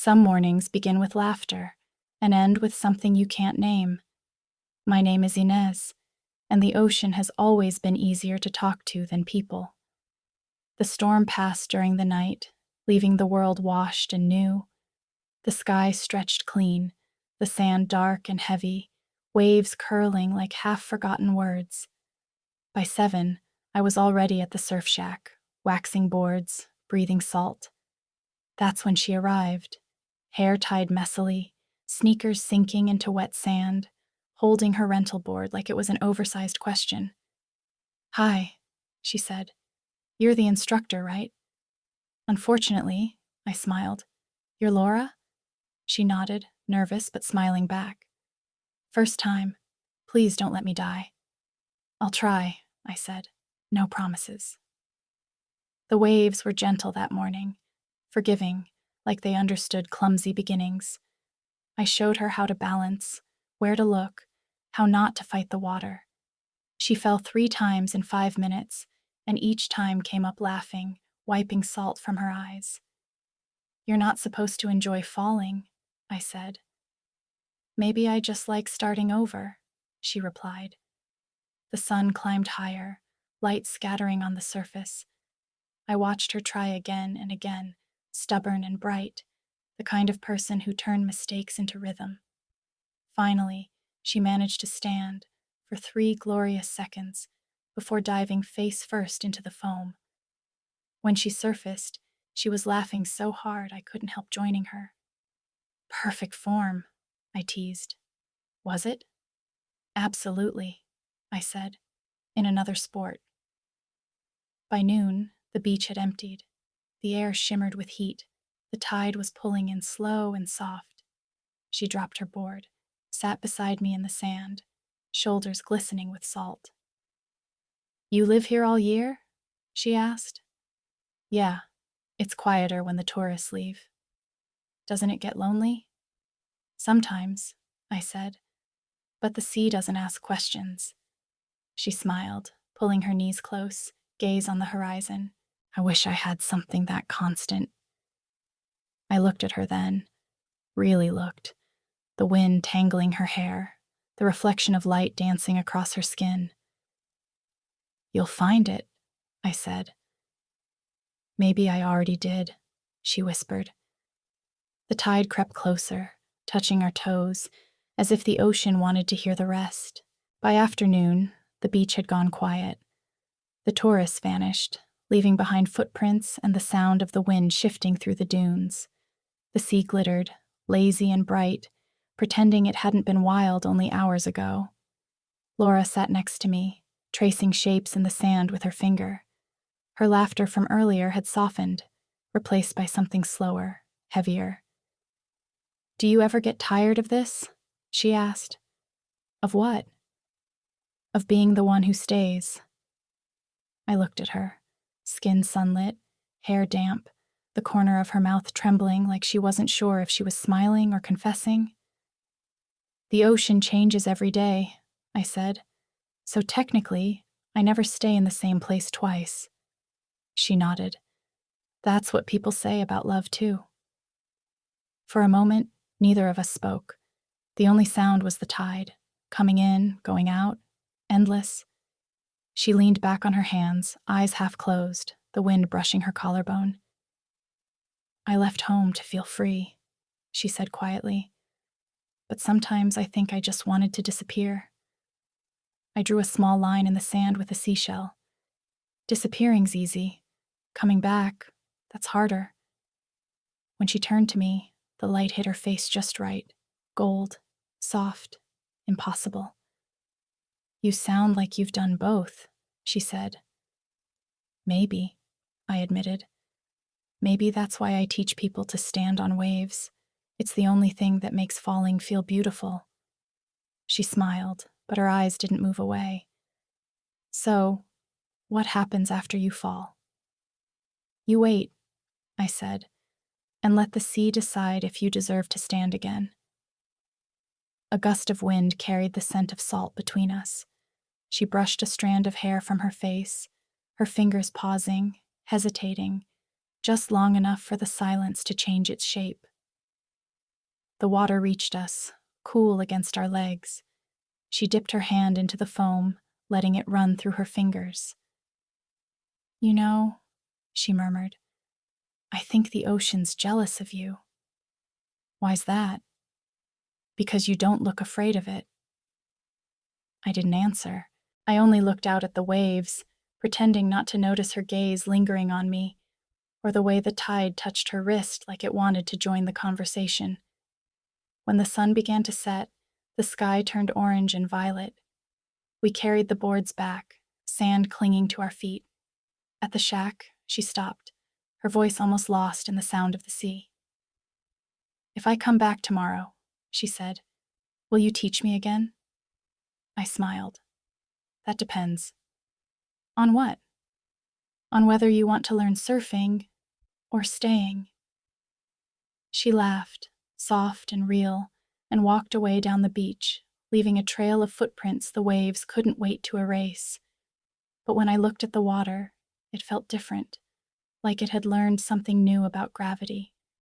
Some mornings begin with laughter and end with something you can't name. My name is Ines, and the ocean has always been easier to talk to than people. The storm passed during the night, leaving the world washed and new. The sky stretched clean, the sand dark and heavy, waves curling like half-forgotten words. By 7, I was already at the surf shack, waxing boards, breathing salt. That's when she arrived, hair tied messily, sneakers sinking into wet sand, holding her rental board like it was an oversized question. "Hi," she said. "You're the instructor, right?" "Unfortunately," I smiled. "You're Laura?" She nodded, nervous but smiling back. "First time. Please don't let me die." "I'll try," I said. "No promises." The waves were gentle that morning, forgiving, like they understood clumsy beginnings. I showed her how to balance, where to look, how not to fight the water. She fell 3 times in 5 minutes, and each time came up laughing, wiping salt from her eyes. "You're not supposed to enjoy falling," I said. "Maybe I just like starting over," she replied. The sun climbed higher, light scattering on the surface. I watched her try again and again, stubborn and bright, the kind of person who turned mistakes into rhythm. Finally, she managed to stand for 3 glorious seconds before diving face first into the foam. When she surfaced, she was laughing so hard I couldn't help joining her. "Perfect form," I teased. "Was it?" "Absolutely," I said, in another sport. By noon, the beach had emptied. The air shimmered with heat. The tide was pulling in slow and soft. She dropped her board, sat beside me in the sand, shoulders glistening with salt. "You live here all year?" she asked. "Yeah, it's quieter when the tourists leave." "Doesn't it get lonely?" "Sometimes," I said, "but the sea doesn't ask questions." She smiled, pulling her knees close, gaze on the horizon. "I wish I had something that constant." I looked at her then, really looked, the wind tangling her hair, the reflection of light dancing across her skin. "You'll find it," I said. "Maybe I already did," she whispered. The tide crept closer, touching our toes, as if the ocean wanted to hear the rest. By afternoon, the beach had gone quiet. The tourists vanished, leaving behind footprints and the sound of the wind shifting through the dunes. The sea glittered, lazy and bright, pretending it hadn't been wild only hours ago. Laura sat next to me, tracing shapes in the sand with her finger. Her laughter from earlier had softened, replaced by something slower, heavier. "Do you ever get tired of this?" she asked. "Of what?" "Of being the one who stays." I looked at her, skin sunlit, hair damp, the corner of her mouth trembling like she wasn't sure if she was smiling or confessing. "The ocean changes every day," I said, "so technically, I never stay in the same place twice." She nodded. "That's what people say about love, too." For a moment, neither of us spoke. The only sound was the tide, coming in, going out, endless. She leaned back on her hands, eyes half closed, the wind brushing her collarbone. "I left home to feel free," she said quietly. "But sometimes I think I just wanted to disappear." I drew a small line in the sand with a seashell. "Disappearing's easy. Coming back, that's harder." When she turned to me, the light hit her face just right. Gold, soft, impossible. "You sound like you've done both," she said. "Maybe," I admitted. "Maybe that's why I teach people to stand on waves. It's the only thing that makes falling feel beautiful." She smiled, but her eyes didn't move away. "So, what happens after you fall?" "You wait," I said, "and let the sea decide if you deserve to stand again." A gust of wind carried the scent of salt between us. She brushed a strand of hair from her face, her fingers pausing, hesitating, just long enough for the silence to change its shape. The water reached us, cool against our legs. She dipped her hand into the foam, letting it run through her fingers. "You know," she murmured, "I think the ocean's jealous of you." "Why's that?" "Because you don't look afraid of it." I didn't answer. I only looked out at the waves, pretending not to notice her gaze lingering on me, or the way the tide touched her wrist like it wanted to join the conversation. When the sun began to set, the sky turned orange and violet. We carried the boards back, sand clinging to our feet. At the shack, she stopped, her voice almost lost in the sound of the sea. "If I come back tomorrow," she said, "will you teach me again?" I smiled. "That depends." "On what?" "On whether you want to learn surfing or staying." She laughed, soft and real, and walked away down the beach, leaving a trail of footprints the waves couldn't wait to erase. But when I looked at the water, it felt different, like it had learned something new about gravity.